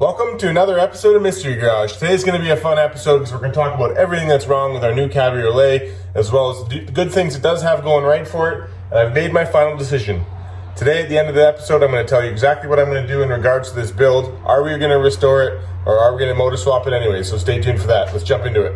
Welcome to another episode of Mystery Garage. Today's going to be a fun episode because we're going to talk about everything that's wrong with our new Cabriolet, as well as the good things it does have going right for it, and I've made my final decision. Today, at the end of the episode, I'm going to tell you exactly what I'm going to do in regards to this build. Are we going to restore it, or are we going to motor swap it anyway? So stay tuned for that. Let's jump into it.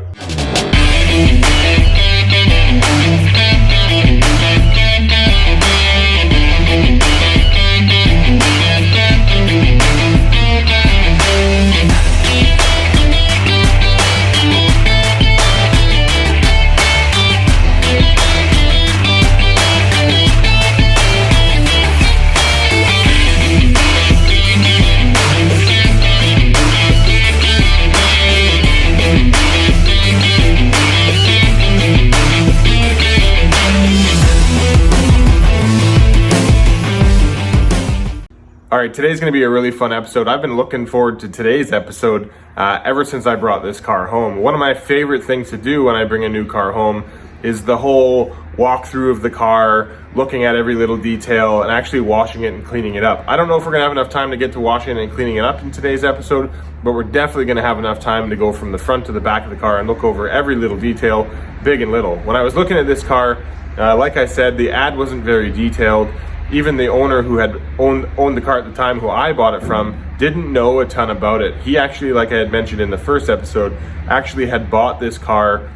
All right, today's going to be a really fun episode. I've been looking forward to today's episode ever since I brought this car home. One of my favorite things to do when I bring a new car home is the whole walkthrough of the car, looking at every little detail, and actually washing it and cleaning it up. I don't know if we're going to have enough time to get to washing it and cleaning it up in today's episode, but we're definitely going to have enough time to go from the front to the back of the car and look over every little detail, big and little. When I was looking at this car, like I said, the ad wasn't very detailed. Even the owner who had owned the car at the time, who I bought it from, didn't know a ton about it. He actually, like I had mentioned in the first episode, actually had bought this car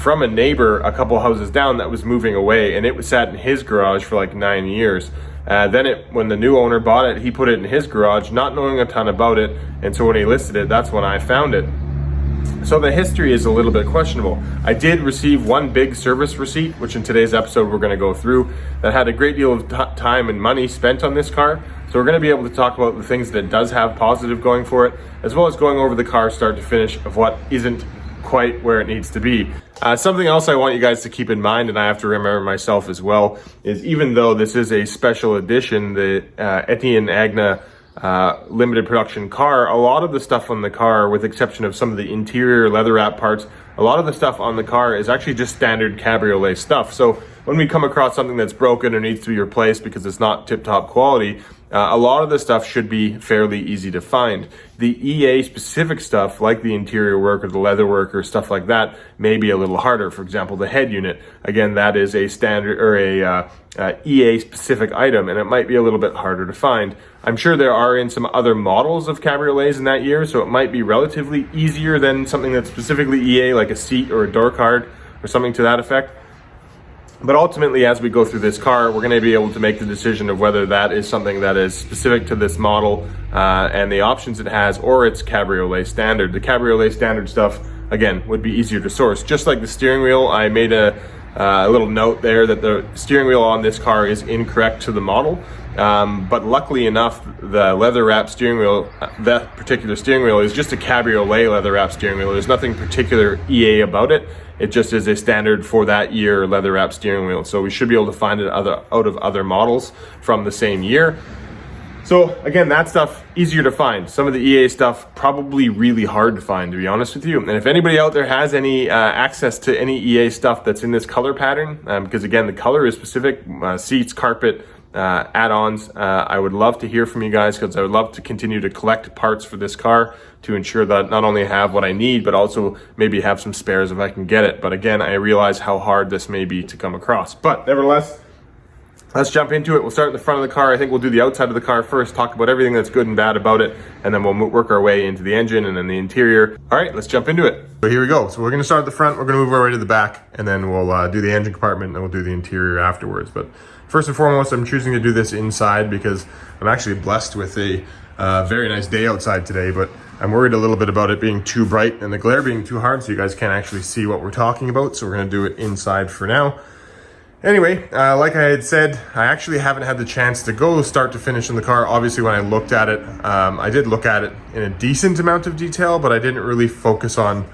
from a neighbor a couple houses down that was moving away, and it was sat in his garage for like 9 years. When the new owner bought it, he put it in his garage, not knowing a ton about it, and so when he listed it, that's when I found it. So the history is a little bit questionable. I did receive one big service receipt, which in today's episode we're going to go through, that had a great deal of time and money spent on this car. So we're going to be able to talk about the things that it does have positive going for it, as well as going over the car start to finish of what isn't quite where it needs to be. Something else I want you guys to keep in mind, and I have to remember myself as well, is even though this is a special edition, the AIGNER limited production car, a lot of the stuff on the car, with exception of some of the interior leather wrap parts, a lot of the stuff on the car is actually just standard Cabriolet stuff. So when we come across something that's broken or needs to be replaced because it's not tip-top quality, a lot of the stuff should be fairly easy to find. The EA specific stuff, like the interior work or the leather work or stuff like that, may be a little harder. For example, the head unit, again, that is a standard or a EA specific item, and it might be a little bit harder to find. I'm sure there are in some other models of Cabriolets in that year, so it might be relatively easier than something that's specifically EA, like a seat or a door card or something to that effect. But ultimately, as we go through this car, we're going to be able to make the decision of whether that is something that is specific to this model and the options it has, or it's Cabriolet standard. The Cabriolet standard stuff, again, would be easier to source. Just like the steering wheel, I made a little note there that the steering wheel on this car is incorrect to the model. But luckily enough, the leather wrap steering wheel, that particular steering wheel, is just a Cabriolet leather wrap steering wheel. There's nothing particular EA about it. It just is a standard for that year leather wrap steering wheel. So we should be able to find it out of other models from the same year. So again, that stuff easier to find. Some of the EA stuff probably really hard to find, to be honest with you. And if anybody out there has any access to any EA stuff that's in this color pattern, because again, the color is specific, seats, carpet, add-ons, I would love to hear from you guys, because I would love to continue to collect parts for this car to ensure that not only I have what I need, but also maybe have some spares if I can get it. But again, I realize how hard this may be to come across. But nevertheless, let's jump into it. We'll start in the front of the car. I think we'll do the outside of the car first, talk about everything that's good and bad about it, and then we'll work our way into the engine and then the interior. All right, let's jump into it. So here we go. So we're gonna start at the front, we're gonna move our way to the back, and then we'll do the engine compartment, and then we'll do the interior afterwards. But first and foremost, I'm choosing to do this inside because I'm actually blessed with a very nice day outside today, but I'm worried a little bit about it being too bright and the glare being too hard so you guys can't actually see what we're talking about. So we're gonna do it inside for now. Anyway, like I had said, I actually haven't had the chance to go start to finish in the car. Obviously, when I looked at it, I did look at it in a decent amount of detail, but I didn't really focus on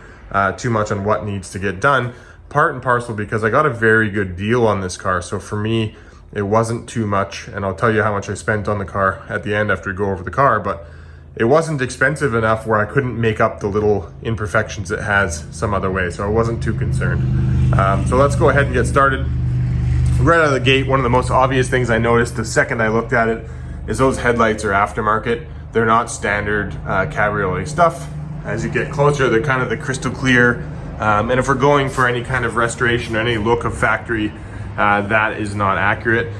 too much on what needs to get done. Part and parcel because I got a very good deal on this car. So for me, it wasn't too much, and I'll tell you how much I spent on the car at the end after we go over the car, but it wasn't expensive enough where I couldn't make up the little imperfections it has some other way, so I wasn't too concerned. So let's go ahead and get started. Right out of the gate, one of the most obvious things I noticed the second I looked at it is those headlights are aftermarket. they're not standard Cabriolet stuff. As you get closer, they're kind of the crystal clear. And if we're going for any kind of restoration or any look of factory, that is not accurate.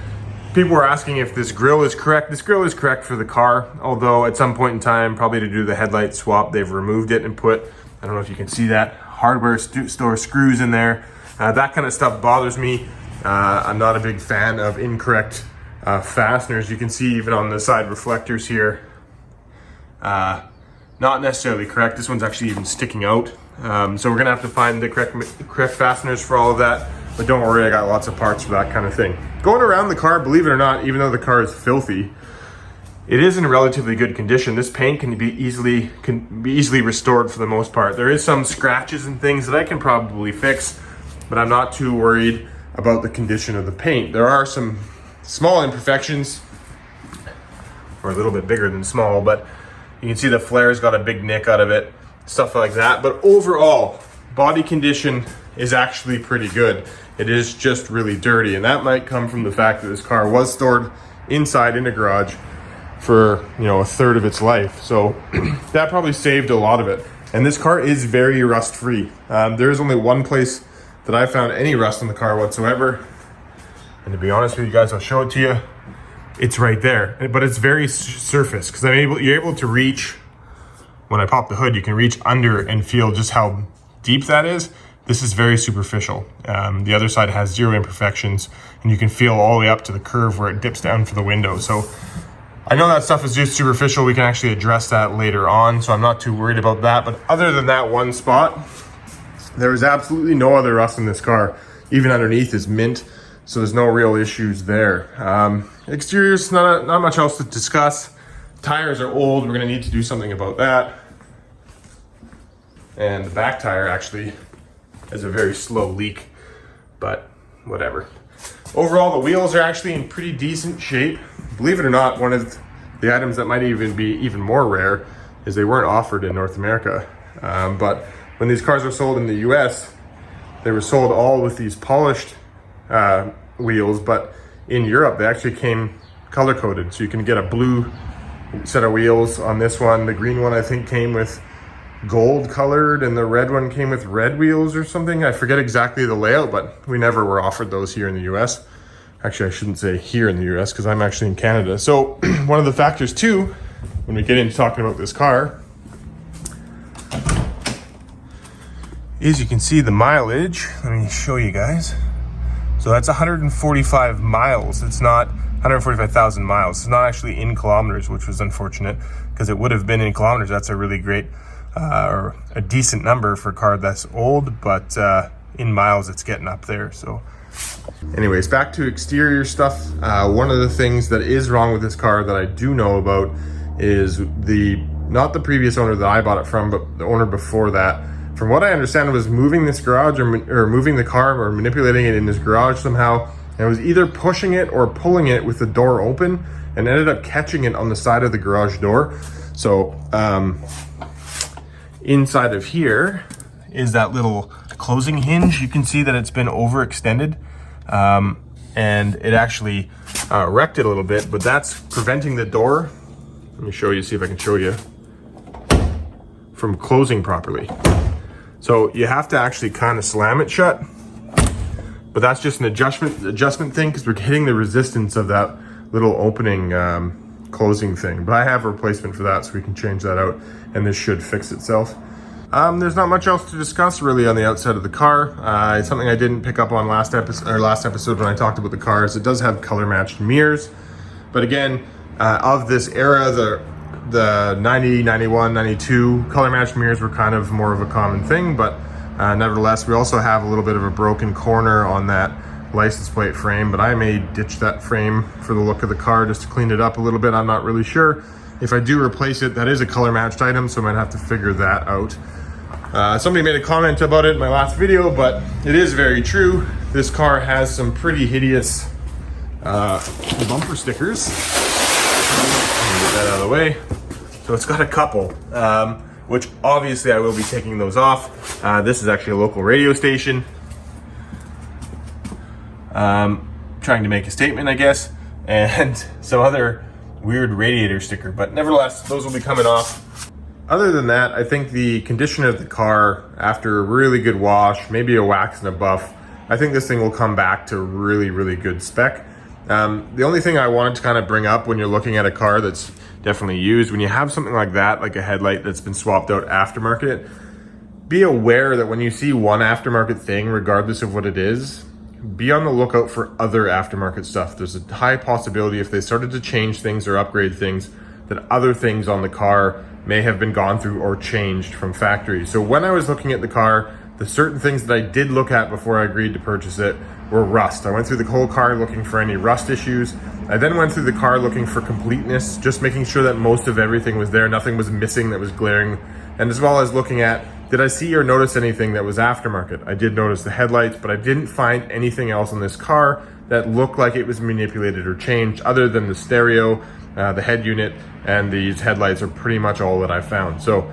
People were asking if this grille is correct. This grille is correct for the car, although at some point in time, probably to do the headlight swap, they've removed it and put, I don't know if you can see that, hardware store screws in there. That kind of stuff bothers me. I'm not a big fan of incorrect fasteners. You can see even on the side reflectors here, not necessarily correct. This one's actually even sticking out. So we're gonna have to find the correct fasteners for all of that. But don't worry, I got lots of parts for that kind of thing. Going around the car, believe it or not, even though the car is filthy, it is in relatively good condition. This paint can be easily restored for the most part. There is some scratches and things that I can probably fix, but I'm not too worried about the condition of the paint. There are some small imperfections, or a little bit bigger than small, but you can see the flare's got a big nick out of it, stuff like that. But overall, body condition is actually pretty good. It is just really dirty, and that might come from the fact that this car was stored inside in a garage for, you know, a third of its life. So that probably saved a lot of it. And this car is very rust free. There is only one place that I found any rust in the car whatsoever. And to be honest with you guys, I'll show it to you. It's right there, but it's very surface, because you're able to reach, when I pop the hood, you can reach under and feel just how deep that is. This is very superficial. The other side has zero imperfections, and you can feel all the way up to the curve where it dips down for the window. So I know that stuff is just superficial. We can actually address that later on, so I'm not too worried about that. But other than that one spot, there is absolutely no other rust in this car. Even underneath is mint, so there's no real issues there. Exterior's not much else to discuss. Tires are old. We're gonna need to do something about that. And the back tire actually has a very slow leak, but whatever. Overall, the wheels are actually in pretty decent shape. Believe it or not, one of the items that might even be even more rare is they weren't offered in North America. But when these cars were sold in the US, they were sold all with these polished wheels, but in Europe, they actually came color-coded. So you can get a blue set of wheels on this one. The green one, I think, came with gold colored, and the red one came with red wheels or something. I forget exactly the layout, but we never were offered those here in the US. Actually, I shouldn't say here in the US, because I'm actually in Canada. So one of the factors too, when we get into talking about this car, is you can see the mileage. Let me show you guys. So that's 145 miles. It's not 145,000 miles. It's not actually in kilometers, which was unfortunate, because it would have been in kilometers. That's a really great or a decent number for a car that's old, but in miles it's getting up there. So anyways, back to exterior stuff. One of the things that is wrong with this car that I do know about is not the previous owner that I bought it from, but the owner before that. From what I understand, was moving this garage or moving the car or manipulating it in his garage somehow, and it was either pushing it or pulling it with the door open, and ended up catching it on the side of the garage door. So inside of here is that little closing hinge. You can see that it's been overextended, and it actually wrecked it a little bit, but that's preventing the door. Let me show you, see if I can show you, from closing properly. So you have to actually kind of slam it shut, but that's just an adjustment thing, because we're hitting the resistance of that little opening closing thing. But I have a replacement for that, so we can change that out, and this should fix itself. There's not much else to discuss really on the outside of the car. It's something I didn't pick up on last episode when I talked about the cars. It does have color matched mirrors, but again, of this era, the 90, 91, 92 color matched mirrors were kind of more of a common thing, but nevertheless, we also have a little bit of a broken corner on that license plate frame, but I may ditch that frame for the look of the car just to clean it up a little bit. I'm not really sure. If I do replace it, that is a color matched item, so I might have to figure that out. Somebody made a comment about it in my last video, but it is very true. This car has some pretty hideous bumper stickers. Let me get that out of the way. So it's got a couple, which obviously I will be taking those off. This is actually a local radio station. Trying to make a statement, I guess. And some other weird radiator sticker, but nevertheless, those will be coming off. Other than that, I think the condition of the car, after a really good wash, maybe a wax and a buff, I think this thing will come back to really, really good spec. The only thing I wanted to kind of bring up when you're looking at a car that's definitely used, when you have something like that, like a headlight that's been swapped out aftermarket, be aware that when you see one aftermarket thing, regardless of what it is, be on the lookout for other aftermarket stuff. There's a high possibility if they started to change things or upgrade things, that other things on the car may have been gone through or changed from factory. So when I was looking at the car, the certain things that I did look at before I agreed to purchase it were rust. I went through the whole car looking for any rust issues. I then went through the car looking for completeness, just making sure that most of everything was there, nothing was missing that was glaring, and as well as looking at, did I see or notice anything that was aftermarket? I did notice the headlights, but I didn't find anything else on this car that looked like it was manipulated or changed, other than the stereo, the head unit, and these headlights are pretty much all that I found. So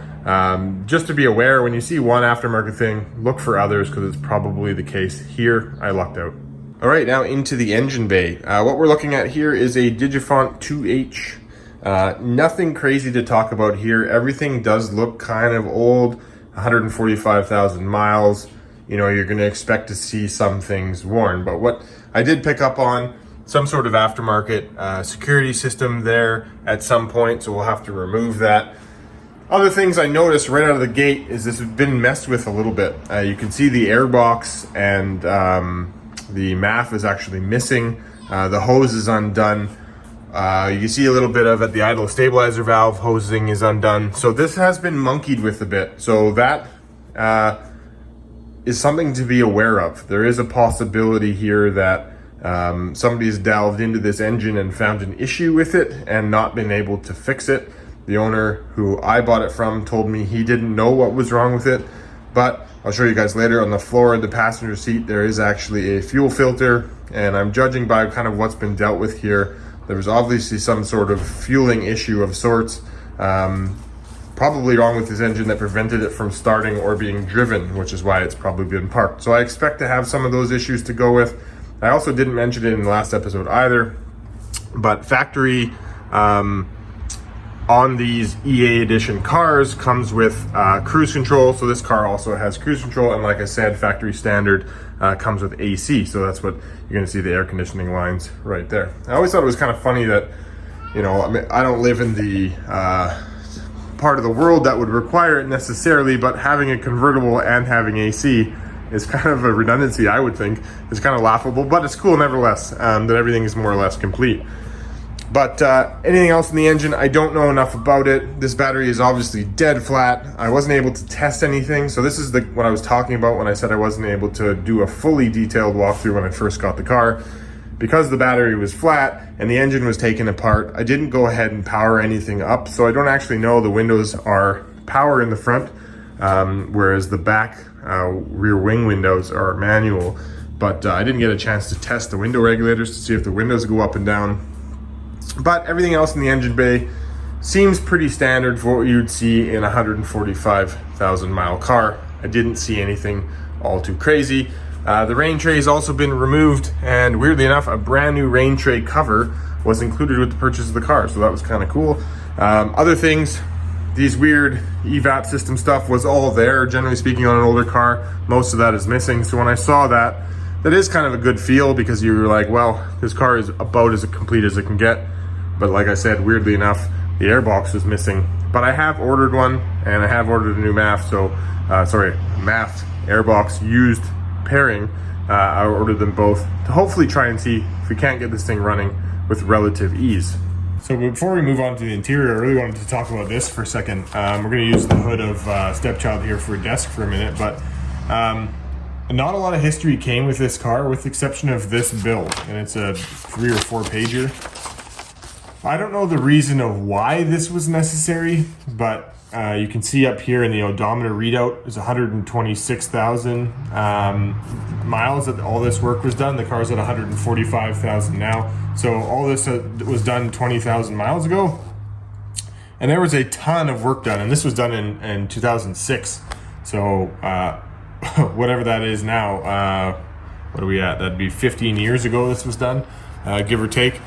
just to be aware, when you see one aftermarket thing, look for others, because it's probably the case here. I lucked out. All right, now into the engine bay. What we're looking at here is a Digifont 2H. Nothing crazy to talk about here. Everything does look kind of old. 145,000 miles. You know, you're going to expect to see some things worn, but what I did pick up on, some sort of aftermarket security system there at some point, so we'll have to remove that. Other things I noticed right out of the gate is this has been messed with a little bit. You can see the airbox and the MAF is actually missing. The hose is undone. You can see a little bit of at the idle stabilizer valve hosing is undone. So this has been monkeyed with a bit. So that is something to be aware of. There is a possibility here that somebody's delved into this engine and found an issue with it and not been able to fix it. The owner who I bought it from told me he didn't know what was wrong with it, but I'll show you guys later. On the floor of the passenger seat, there is actually a fuel filter, and I'm judging by kind of what's been dealt with here. There was obviously some sort of fueling issue of sorts, probably wrong with this engine that prevented it from starting or being driven, which is why it's probably been parked. So I expect to have some of those issues to go with. I also didn't mention it in the last episode either, but factory on these EA edition cars comes with cruise control. So this car also has cruise control, and like I said, factory standard comes with AC. So that's what you're gonna see, the air conditioning lines right there. I always thought it was kind of funny that, you know, I mean, I don't live in the part of the world that would require it necessarily, but having a convertible and having AC is kind of a redundancy, I would think. It's kind of laughable, but it's cool nevertheless, that everything is more or less complete. But anything else in the engine, I don't know enough about it. This battery is obviously dead flat. I wasn't able to test anything. So this is what I was talking about when I said I wasn't able to do a fully detailed walkthrough when I first got the car. Because the battery was flat and the engine was taken apart, I didn't go ahead and power anything up. So I don't actually know the windows are power in the front, whereas the back rear wing windows are manual. But I didn't get a chance to test the window regulators to see if the windows go up and down. But everything else in the engine bay seems pretty standard for what you'd see in a 145,000 mile car. I didn't see anything all too crazy. The rain tray has also been removed, and weirdly enough, a brand new rain tray cover was included with the purchase of the car, so that was kind of cool. Other things, these weird evap system stuff was all there. Generally speaking, on an older car, most of that is missing. So when I saw that, that is kind of a good feel, because you're like, well, this car is about as complete as it can get. But like I said, weirdly enough, the airbox was missing. But I have ordered one, and I have ordered a new MAF, so, MAF airbox used pairing. I ordered them both to hopefully try and see if we can't get this thing running with relative ease. So before we move on to the interior, I really wanted to talk about this for a second. We're gonna use the hood of Stepchild here for a desk for a minute, but not a lot of history came with this car, with the exception of this build, and it's a 3 or 4 pager. I don't know the reason of why this was necessary, but you can see up here in the odometer readout is 126,000 miles that all this work was done. The car's at 145,000 now. So all this was done 20,000 miles ago. And there was a ton of work done, and this was done in 2006. So whatever that is now, what are we at? That'd be 15 years ago this was done, give or take.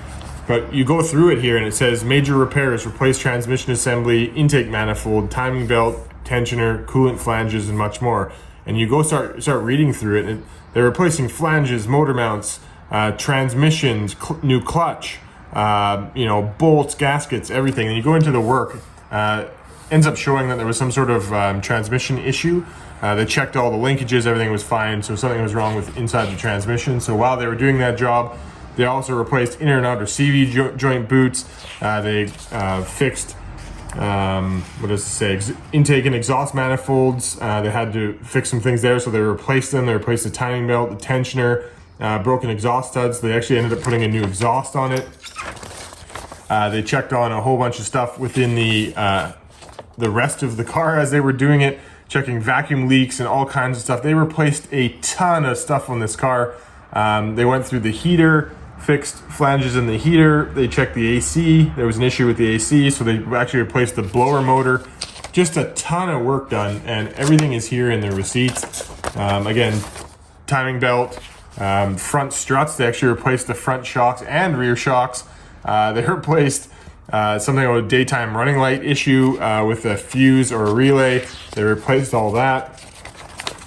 But you go through it here and it says major repairs, replace transmission assembly, intake manifold, timing belt, tensioner, coolant flanges, and much more. And you go start reading through it, and they're replacing flanges, motor mounts, transmissions, new clutch, bolts, gaskets, everything. And you go into the work, ends up showing that there was some sort of transmission issue. They checked all the linkages, everything was fine, so something was wrong with inside the transmission. So while they were doing that job, they also replaced inner and outer CV joint boots. They fixed, what does it say, intake and exhaust manifolds. They had to fix some things there, so they replaced them. They replaced the timing belt, the tensioner, broken exhaust studs. They actually ended up putting a new exhaust on it. They checked on a whole bunch of stuff within the rest of the car as they were doing it, checking vacuum leaks and all kinds of stuff. They replaced a ton of stuff on this car. They went through the heater, fixed flanges in the heater. They checked the AC. There was an issue with the AC, so they actually replaced the blower motor. Just a ton of work done, and everything is here in the receipts. Again, timing belt, front struts. They actually replaced the front shocks and rear shocks. They replaced something with a daytime running light issue with a fuse or a relay. They replaced all that.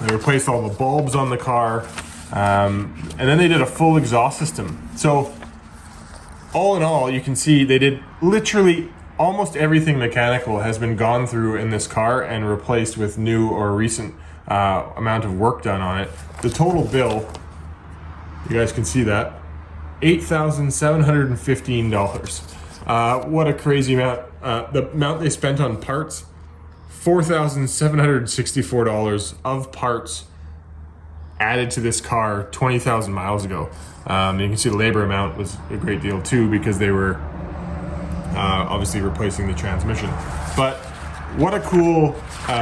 They replaced all the bulbs on the car. And then they did a full exhaust system. So all in all, you can see they did literally almost everything mechanical has been gone through in this car and replaced with new or recent amount of work done on it. The total bill, you guys can see that, $8,715. What a crazy amount. The amount they spent on parts, $4,764 of parts added to this car 20,000 miles ago. You can see the labor amount was a great deal too, because they were obviously replacing the transmission. But what a cool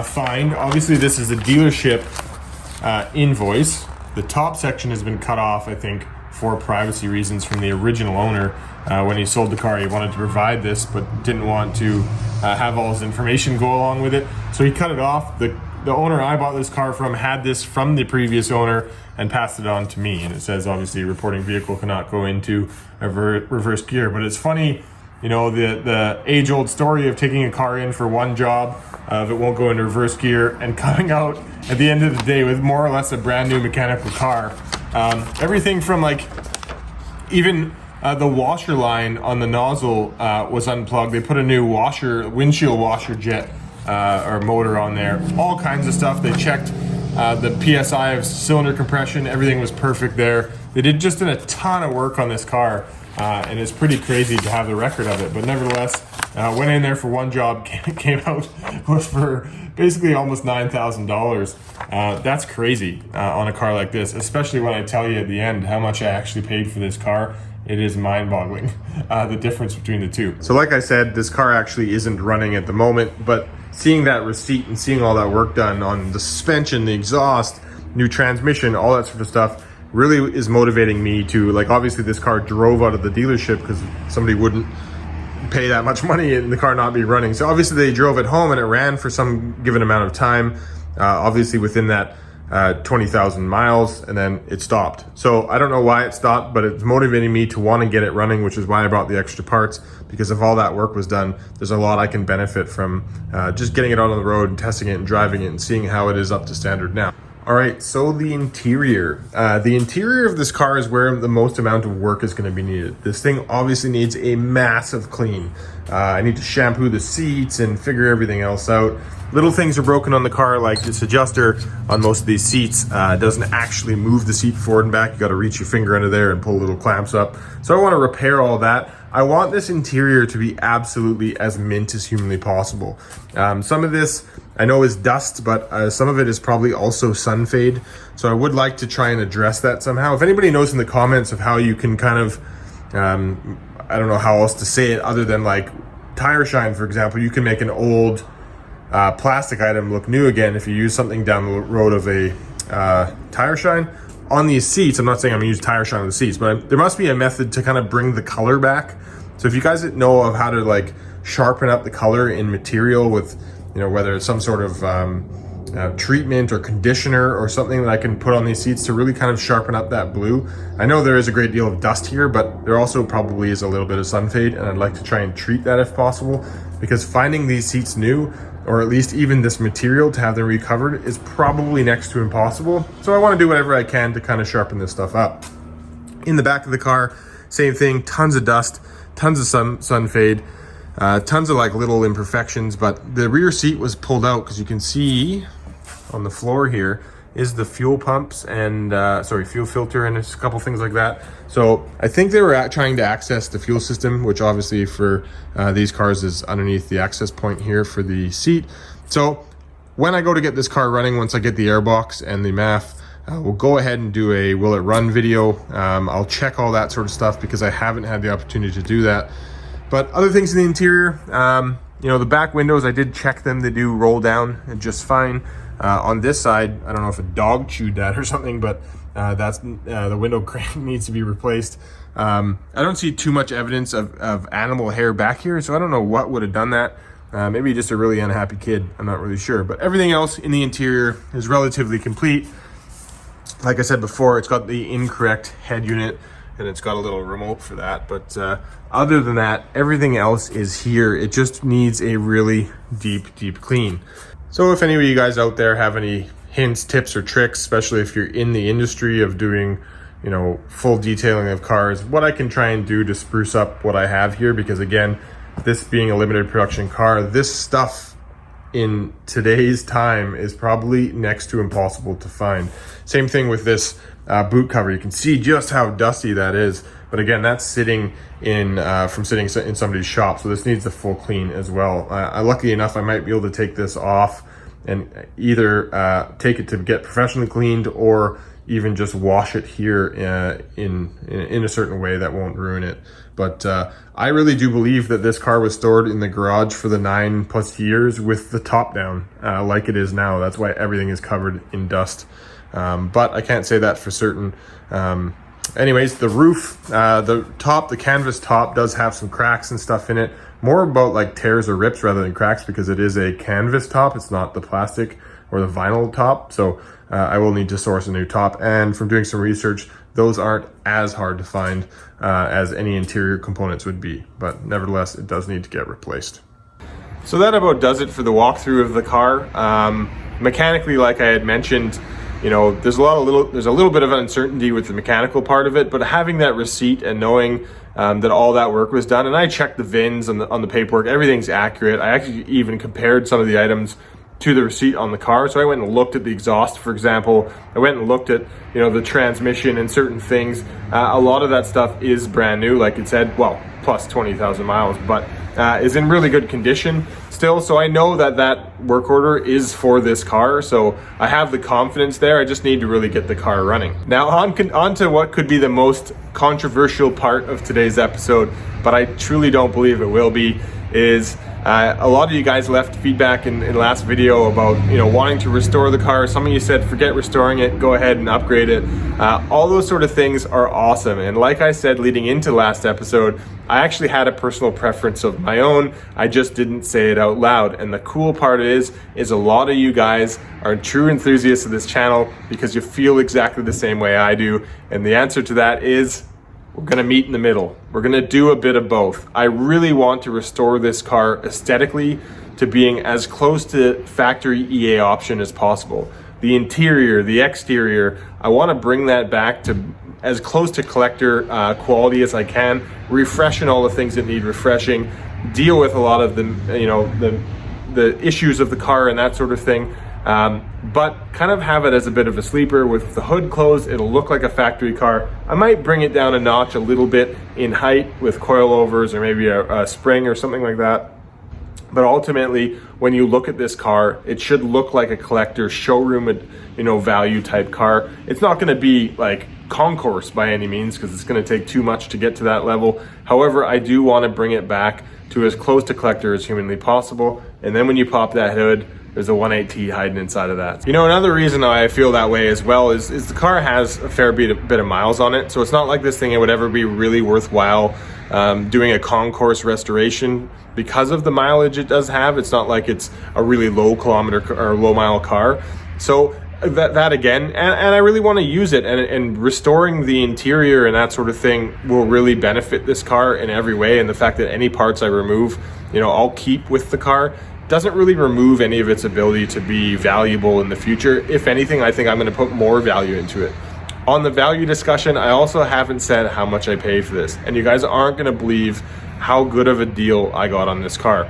find. Obviously this is a dealership invoice. The top section has been cut off, I think, for privacy reasons from the original owner. When he sold the car, he wanted to provide this, but didn't want to have all his information go along with it. So he cut it off. The owner I bought this car from had this from the previous owner and passed it on to me. And it says, obviously, reporting vehicle cannot go into a reverse gear. But it's funny, the age-old story of taking a car in for one job, if it won't go into reverse gear, and coming out at the end of the day with more or less a brand new mechanical car. Everything from even the washer line on the nozzle was unplugged. They put a new windshield washer jet or motor on there. All kinds of stuff. They checked the PSI of cylinder compression. Everything was perfect there. They did just a ton of work on this car, and it's pretty crazy to have the record of it. But nevertheless, went in there for one job, came out with for basically almost $9,000. That's crazy on a car like this, especially when I tell you at the end how much I actually paid for this car. It is mind-boggling, the difference between the two. So like I said, this car actually isn't running at the moment, but seeing that receipt and seeing all that work done on the suspension, the exhaust, new transmission, all that sort of stuff really is motivating me to, obviously this car drove out of the dealership because somebody wouldn't pay that much money and the car not be running. So obviously they drove it home and it ran for some given amount of time, obviously within that 20,000 miles, and then it stopped. So I don't know why it stopped, but it's motivating me to want to get it running, which is why I brought the extra parts, because if all that work was done, there's a lot I can benefit from just getting it out on the road and testing it and driving it and seeing how it is up to standard now. All right, so the interior. The interior of this car is where the most amount of work is going to be needed. This thing obviously needs a massive clean. I need to shampoo the seats and figure everything else out. Little things are broken on the car, like this adjuster on most of these seats doesn't actually move the seat forward and back. You got to reach your finger under there and pull little clamps up. So I want to repair all that. I want this interior to be absolutely as mint as humanly possible. Some of this I know is dust, but some of it is probably also sun fade. So I would like to try and address that somehow. If anybody knows in the comments of how you can kind of, I don't know how else to say it other than tire shine, for example, you can make an old plastic item look new again if you use something down the road of a tire shine. On these seats, I'm not saying I'm gonna use tire shine on the seats, but there must be a method to kind of bring the color back. So if you guys know of how to sharpen up the color in material with, whether it's some sort of treatment or conditioner or something that I can put on these seats to really kind of sharpen up that blue. I know there is a great deal of dust here, but there also probably is a little bit of sun fade, and I'd like to try and treat that if possible, because finding these seats new, or at least even this material to have them recovered, is probably next to impossible. So I want to do whatever I can to kind of sharpen this stuff up. In the back of the car, same thing, tons of dust, tons of sun fade, tons of like little imperfections, but the rear seat was pulled out because you can see on the floor here is the fuel pumps and fuel filter and a couple things like that. So I think they were trying to access the fuel system, which obviously for these cars is underneath the access point here for the seat. So when I go to get this car running, once I get the airbox and the MAF, we'll go ahead and do a will it run video. I'll check all that sort of stuff because I haven't had the opportunity to do that. But other things in the interior, you know, the back windows, I did check them. They do roll down just fine. On this side, I don't know if a dog chewed that or something, but that's the window crank needs to be replaced. I don't see too much evidence of animal hair back here, so I don't know what would have done that. Maybe just a really unhappy kid, I'm not really sure. But everything else in the interior is relatively complete. Like I said before, it's got the incorrect head unit, and it's got a little remote for that. But other than that, everything else is here. It just needs a really deep clean. So if any of you guys out there have any hints, tips, or tricks, especially if you're in the industry of doing, you know, full detailing of cars, what I can try and do to spruce up what I have here, because again, this being a limited production car, this stuff in today's time is probably next to impossible to find. Same thing with this boot cover. You can see just how dusty that is. But again, that's sitting in from sitting in somebody's shop, so this needs a full clean as well. Luckily enough, I might be able to take this off and either take it to get professionally cleaned, or even just wash it here in a certain way that won't ruin it. But I really do believe that this car was stored in the garage for the 9+ years with the top down, like it is now. That's why everything is covered in dust. But I can't say that for certain. Anyways, the roof, the canvas top does have some cracks and stuff in it. More about like tears or rips rather than cracks, because it is a canvas top. It's not the plastic or the vinyl top. So I will need to source a new top. And from doing some research, those aren't as hard to find as any interior components would be. But nevertheless, it does need to get replaced. So that about does it for the walkthrough of the car. Mechanically, like I had mentioned, you know, there's a little bit of uncertainty with the mechanical part of it, but having that receipt and knowing that all that work was done, and I checked the VINs on the paperwork, everything's accurate. I actually even compared some of the items to the receipt on the car. So I went and looked at the exhaust, for example. I went and looked at, you know, the transmission and certain things. A lot of that stuff is brand new, like it said, well, plus 20,000 miles, but is in really good condition still. So I know that that work order is for this car. So I have the confidence there. I just need to really get the car running. Now on to what could be the most controversial part of today's episode, but I truly don't believe it will be, is a lot of you guys left feedback in last video about, you know, wanting to restore the car. Some of you said forget restoring it, go ahead and upgrade it. All those sort of things are awesome, and like I said leading into last episode, I actually had a personal preference of my own. I just didn't say it out loud. And the cool part is a lot of you guys are true enthusiasts of this channel because you feel exactly the same way I do. And the answer to that is we're gonna meet in the middle. We're gonna do a bit of both. I really want to restore this car aesthetically to being as close to factory EA option as possible. The interior, the exterior, I wanna bring that back to as close to collector quality as I can, refreshing all the things that need refreshing, deal with a lot of the, you know, the issues of the car and that sort of thing. But kind of have it as a bit of a sleeper. With the hood closed, it'll look like a factory car. I might bring it down a notch a little bit in height with coilovers or maybe a spring or something like that. But ultimately, when you look at this car, it should look like a collector showroom, you know, value type car. It's not going to be like concourse by any means, because it's going to take too much to get to that level. However, I do want to bring it back to as close to collector as humanly possible. And then when you pop that hood, there's a 1.8T hiding inside of that. You know, another reason I feel that way as well is the car has a fair bit of miles on it. So it's not like this thing, it would ever be really worthwhile doing a concourse restoration because of the mileage it does have. It's not like it's a really low kilometer or low mile car. So that again, and I really want to use it, and restoring the interior and that sort of thing will really benefit this car in every way. And the fact that any parts I remove, I'll keep with the car, doesn't really remove any of its ability to be valuable in the future. If anything, I think I'm going to put more value into it. On the value discussion, I also haven't said how much I paid for this, and you guys aren't going to believe how good of a deal I got on this car.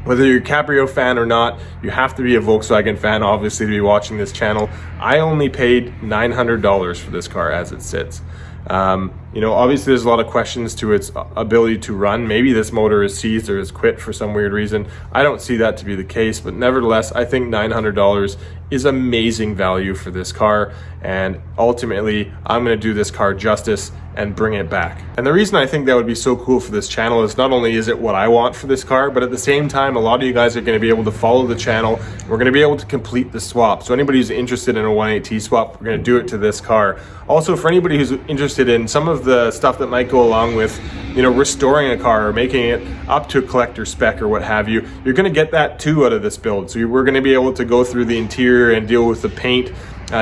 Whether you're a Cabrio fan or not, you have to be a Volkswagen fan, obviously, to be watching this channel. I only paid $900 for this car as it sits. Obviously there's a lot of questions to its ability to run. Maybe this motor is seized or is quit for some weird reason. I don't see that to be the case, but nevertheless, I think $900 is amazing value for this car, and ultimately I'm going to do this car justice and bring it back. And the reason I think that would be so cool for this channel is not only is it what I want for this car, but at the same time, a lot of you guys are going to be able to follow the channel. We're going to be able to complete the swap. So anybody who's interested in a 1.8T swap, we're going to do it to this car. Also, for anybody who's interested in some of the stuff that might go along with, restoring a car or making it up to a collector spec or what have you, you're going to get that too out of this build. So we're going to be able to go through the interior and deal with the paint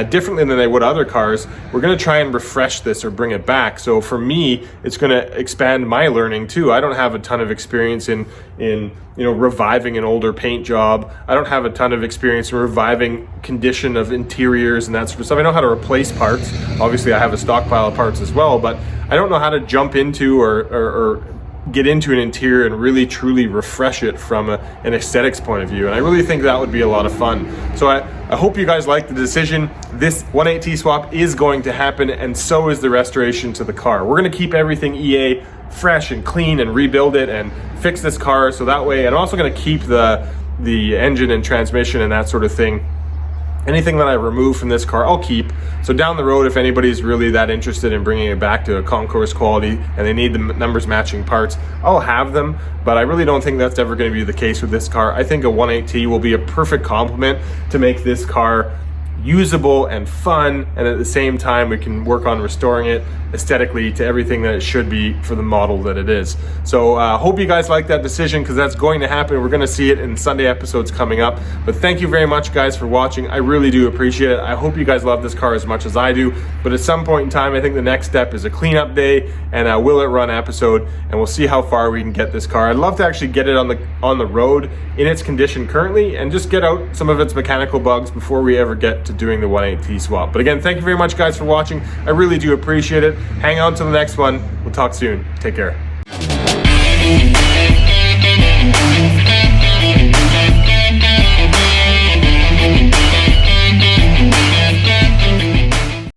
differently than they would other cars. We're going to try and refresh this or bring it back. So for me, it's going to expand my learning too. I don't have a ton of experience in reviving an older paint job. I don't have a ton of experience in reviving condition of interiors and that sort of stuff. I know how to replace parts. Obviously, I have a stockpile of parts as well, but I don't know how to jump into or get into an interior and really truly refresh it from an aesthetics point of view. And I really think that would be a lot of fun. So I hope you guys like the decision. This 1.8T swap is going to happen, and so is the restoration to the car. We're going to keep everything EA fresh and clean and rebuild it and fix this car so that way. And I'm also going to keep the engine and transmission and that sort of thing. Anything that I remove from this car, I'll keep. So down the road, if anybody's really that interested in bringing it back to a concourse quality and they need the numbers matching parts, I'll have them. But I really don't think that's ever going to be the case with this car. I think a 1.8T will be a perfect complement to make this car usable and fun, and at the same time we can work on restoring it aesthetically to everything that it should be for the model that it is. So hope you guys like that decision, because that's going to happen. We're going to see it in Sunday episodes coming up. But thank you very much guys for watching. I really do appreciate it. I hope you guys love this car as much as I do. But at some point in time, I think the next step is a cleanup day and a will it run episode, and we'll see how far we can get this car. I'd love to actually get it on the road in its condition currently and just get out some of its mechanical bugs before we ever get to doing the 1.8T swap. But again, thank you very much guys for watching. I really do appreciate it. Hang on to the next one. We'll talk soon. Take care.